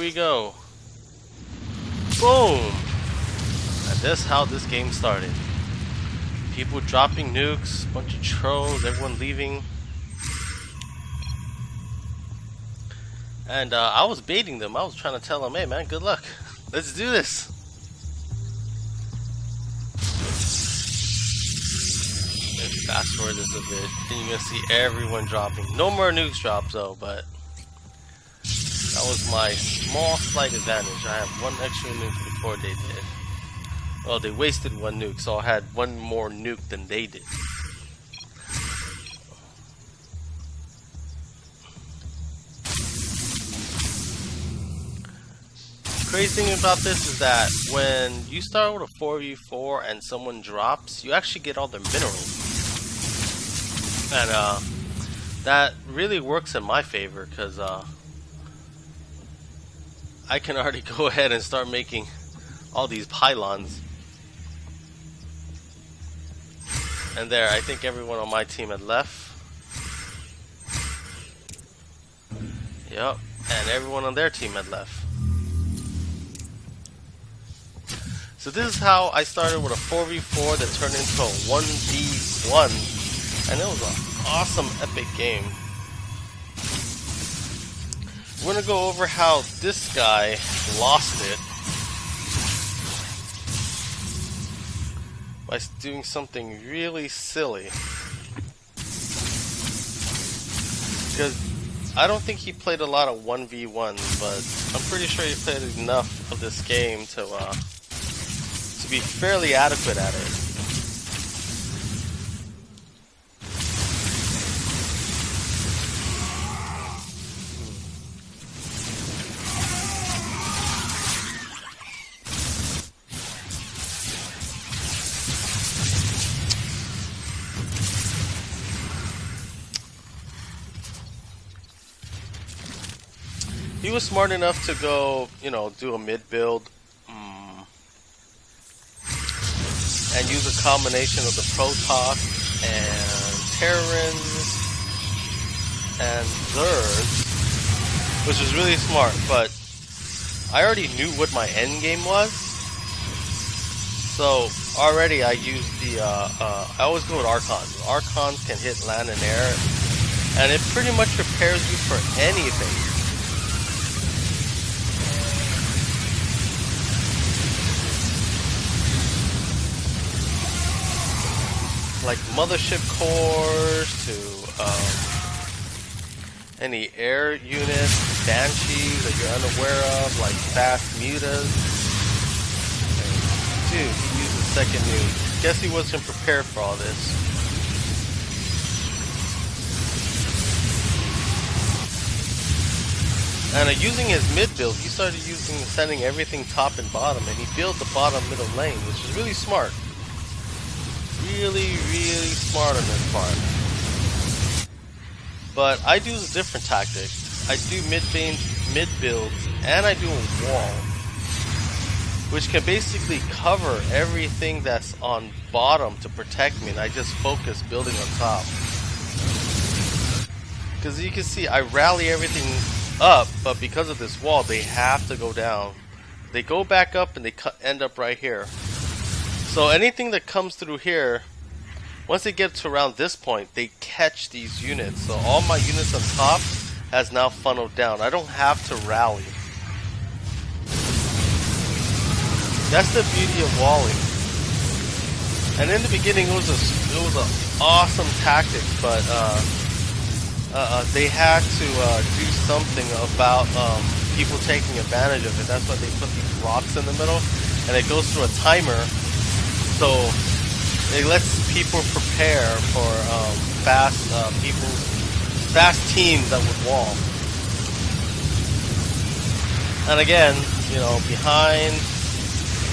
we go. Boom! And that's how this game started. People dropping nukes, bunch of trolls, everyone leaving. And I was baiting them. I was trying to tell them, hey man, good luck. Let's do this. Let's fast forward this a bit. Then you're going to see everyone dropping. No more nukes drops though, but that was my small slight advantage. I have one extra nuke before they did. Well, they wasted one nuke, so I had one more nuke than they did. Crazy thing about this is that when you start with a 4v4 and someone drops, you actually get all their minerals. And that really works in my favor because I can already go ahead and start making all these pylons. And there, I think everyone on my team had left. Yep, and everyone on their team had left. So this is how I started with a 4v4 that turned into a 1v1. And it was an awesome, epic game. We're going to go over how this guy lost it by doing something really silly. Because I don't think he played a lot of 1v1s, but I'm pretty sure he played enough of this game to be fairly adequate at it. He was smart enough to go, you know, do a mid build and use a combination of the Protoss and Terrans and Zergs, which was really smart. But I already knew what my end game was, so already I used the. I always go with Archons. Archons can hit land and air, and it pretty much prepares you for anything. Like mothership cores to any air units, banshees that you're unaware of, like fast mutas. Dude, he used a second nuke. Guess he wasn't prepared for all this. And using his mid build, he started sending everything top and bottom, and he built the bottom middle lane, which is really smart. Really smart on this part. But I do a different tactic. I do mid builds, and I do a wall, which can basically cover everything that's on bottom to protect me, and I just focus building on top. Because you can see I rally everything up, but because of this wall they have to go down. They go back up and they end up right here. So anything that comes through here, once they get to around this point, they catch these units. So all my units on top has now funneled down. I don't have to rally. That's the beauty of walling. And in the beginning, it was an awesome tactic, but they had to do something about people taking advantage of it. That's why they put these rocks in the middle, and it goes through a timer. So it lets people prepare for fast teams that would wall. And again, you know, behind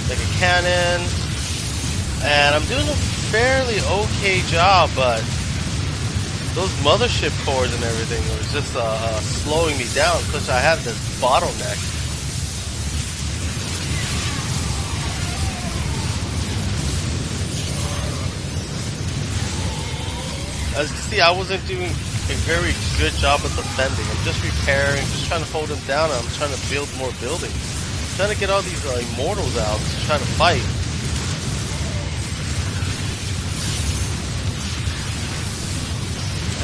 like a cannon, and I'm doing a fairly okay job, but those mothership cores and everything was just slowing me down because I had this bottleneck. As you can see, I wasn't doing a very good job of defending. I'm just repairing, just trying to hold him down. I'm trying to build more buildings. I'm trying to get all these immortals out to try to fight.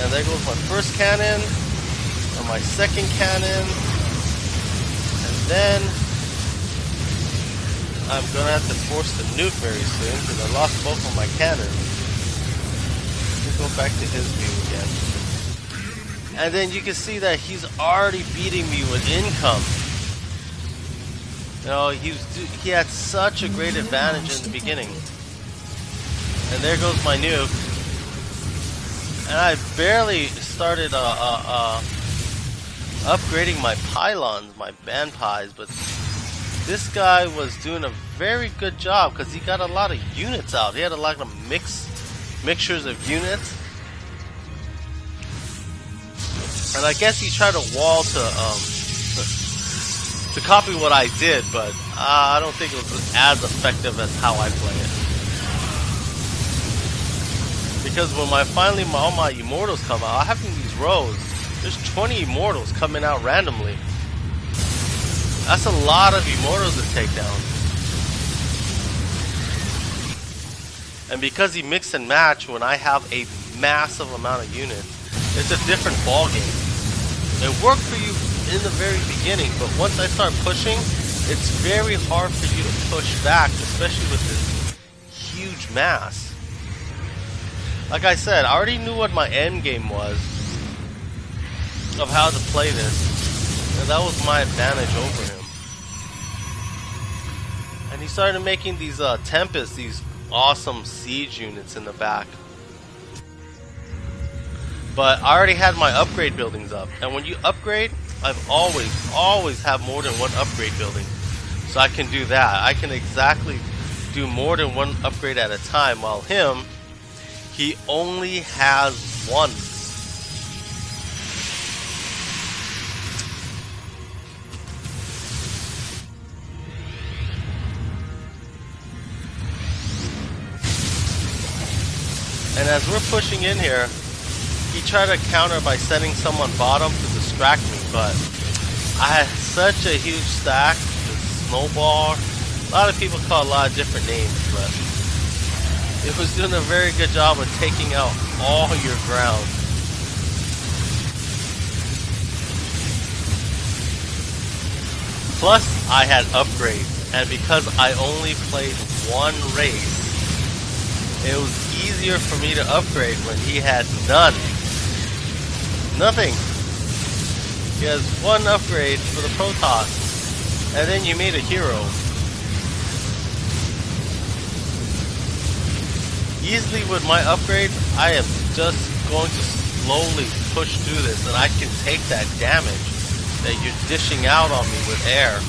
And there goes my first cannon, or my second cannon, and then I'm gonna have to force the nuke very soon because I lost both of my cannons. Let's go back to his view again. And then you can see that he's already beating me with income. You know, he had such a great advantage in the beginning. And there goes my nuke. And I barely started upgrading my pylons, my band pies, but this guy was doing a very good job because he got a lot of units out. He had a lot of mixtures of units. And I guess he tried to wall to copy what I did, but I don't think it was as effective as how I play it. Because when all my immortals come out, I have in these rows, there's 20 immortals coming out randomly. That's a lot of immortals to take down. And because he mix and match, when I have a massive amount of units, it's a different ball game. It worked for you in the very beginning, but once I start pushing, it's very hard for you to push back, especially with this huge mass. Like I said, I already knew what my end game was of how to play this, and that was my advantage over him. And he started making these Tempests, these awesome siege units in the back. But I already had my upgrade buildings up, and when you upgrade, I've always have more than one upgrade building. So I can do that. I can exactly do more than one upgrade at a time, while him, he only has one. And as we're pushing in here, he tried to counter by sending someone bottom to distract me, but I had such a huge stack, the snowball. A lot of people call it a lot of different names, but it was doing a very good job of taking out all your ground. Plus, I had upgrades, and because I only played one race, it was easier for me to upgrade when he had none. Nothing. He has one upgrade for the Protoss, and then you made a hero. Easily with my upgrades, I am just going to slowly push through this, and I can take that damage that you're dishing out on me with air.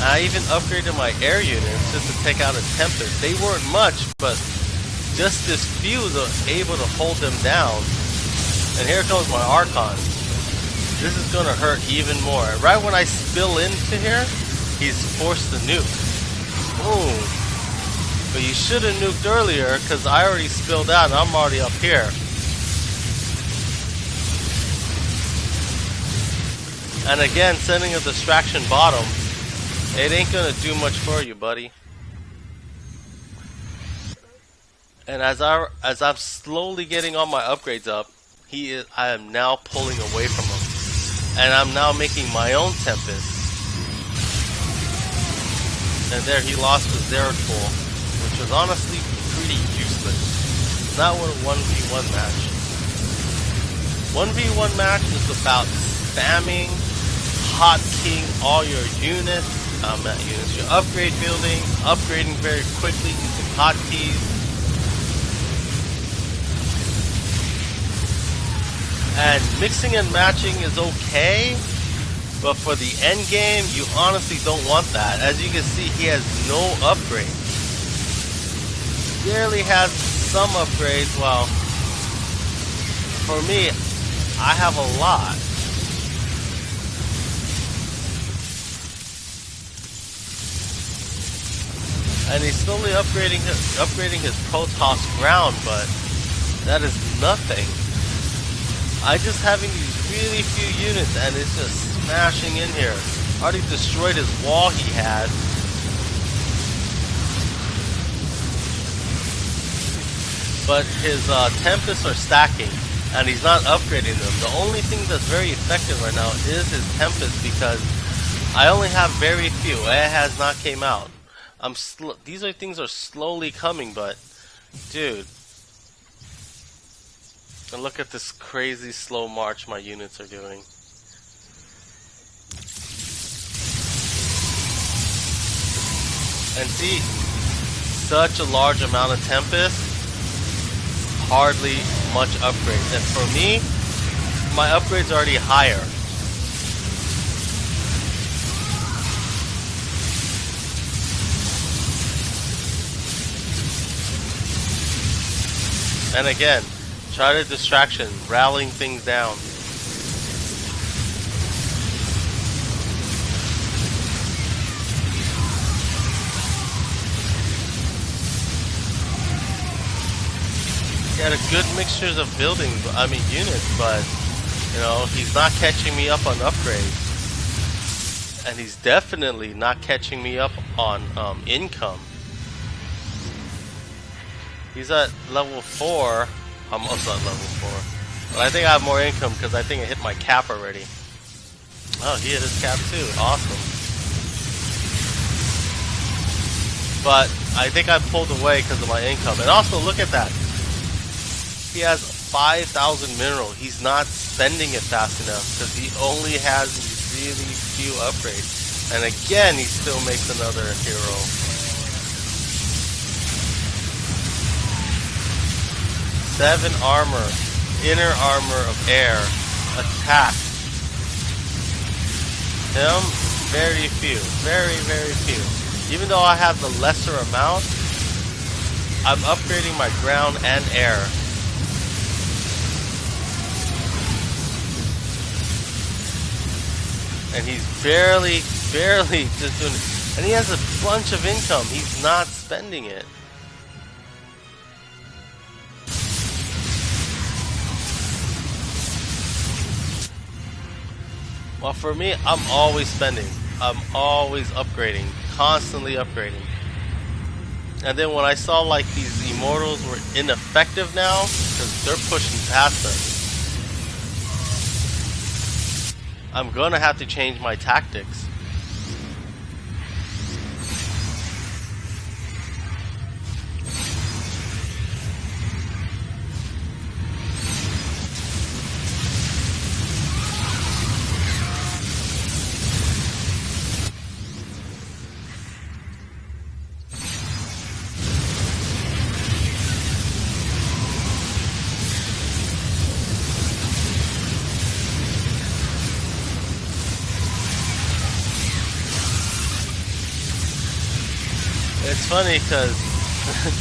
I even upgraded my air units just to take out a Tempest. They weren't much, but just this few was able to hold them down. And here comes my Archon. This is gonna hurt even more. Right when I spill into here, he's forced to nuke. Boom. But you should have nuked earlier, because I already spilled out and I'm already up here. And again, sending a distraction bottom, it ain't gonna do much for you, buddy. And as I'm slowly getting all my upgrades up, I am now pulling away from him, and I'm now making my own Tempest. And there he lost his Zeratul, which was honestly pretty useless. Not what a 1v1 match. 1v1 match is about spamming, hotking all your units. Not units, your upgrade building, upgrading very quickly using hotkeys. And mixing and matching is okay, but for the end game, you honestly don't want that. As you can see, he has no upgrades. Barely has some upgrades, while for me, I have a lot. And he's slowly upgrading his Protoss ground, but that is nothing. I just having these really few units and it's just smashing in here. Already destroyed his wall he had. But his Tempests are stacking and he's not upgrading them. The only thing that's very effective right now is his Tempest because I only have very few. It has not came out. These things are slowly coming, but dude. And look at this crazy slow march my units are doing. And see, such a large amount of Tempest, hardly much upgrades. And for me, my upgrades are already higher. And again, try to distraction, rallying things down. He had a good mixtures of buildings, units, but you know, he's not catching me up on upgrades. And he's definitely not catching me up on income. He's at level 4. I'm also at level 4. But I think I have more income because I think I hit my cap already. Oh, he hit his cap too. Awesome. But I think I pulled away because of my income. And also, look at that. He has 5,000 mineral. He's not spending it fast enough because he only has these really few upgrades. And again, he still makes another hero. Seven armor, inner armor of air, attack. Him, very few, very few. Even though I have the lesser amount, I'm upgrading my ground and air. And he's barely just doing it. And he has a bunch of income. He's not spending it. Well, for me, I'm always spending. I'm always upgrading. Constantly upgrading. And then when I saw like these immortals were ineffective now, because they're pushing past us, I'm gonna have to change my tactics. It's funny because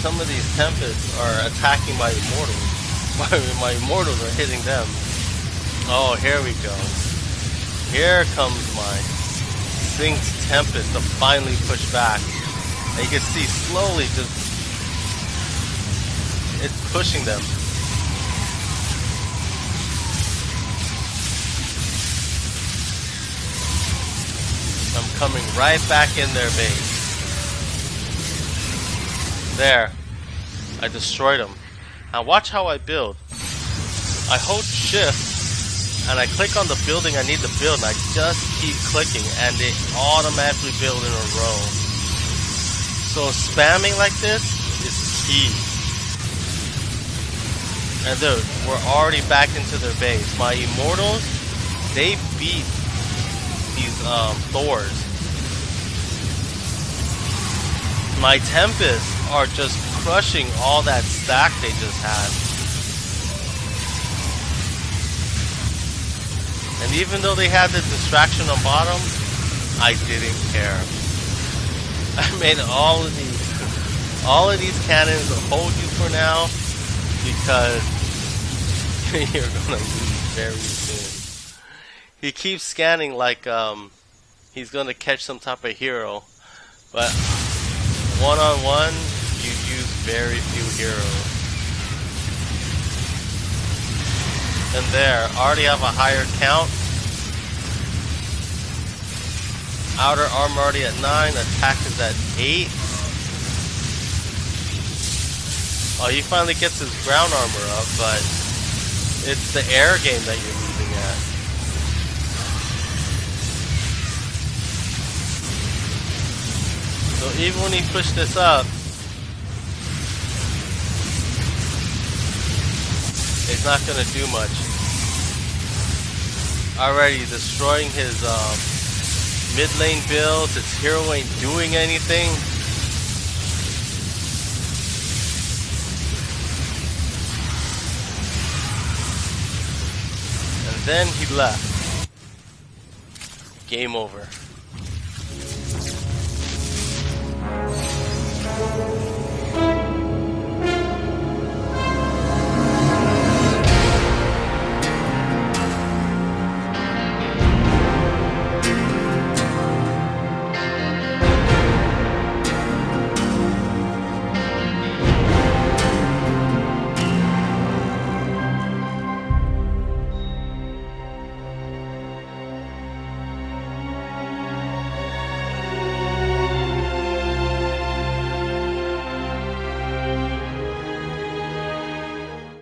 some of these Tempests are attacking my immortals. My immortals are hitting them. Oh, here we go. Here comes my Synced Tempest to finally push back. And you can see slowly just it's pushing them. I'm coming right back in their base. There, I destroyed them. Now watch how I build. I hold shift and I click on the building I need to build and I just keep clicking and they automatically build in a row. So spamming like this is key. And dude, we're already back into their base. My immortals, they beat these Thors. My Tempests are just crushing all that stack they just had. And even though they had the distraction on bottom, I didn't care. I made all of these cannons to hold you for now because you're gonna lose very soon. He keeps scanning like he's gonna catch some type of hero, but one-on-one, you use very few heroes. And there, already have a higher count. Outer armor already at 9, attack is at 8. Oh, he finally gets his ground armor up, but it's the air game that you're losing at. So even when he pushed this up, it's not going to do much. Already destroying his mid lane builds, its hero ain't doing anything. And then he left. Game over.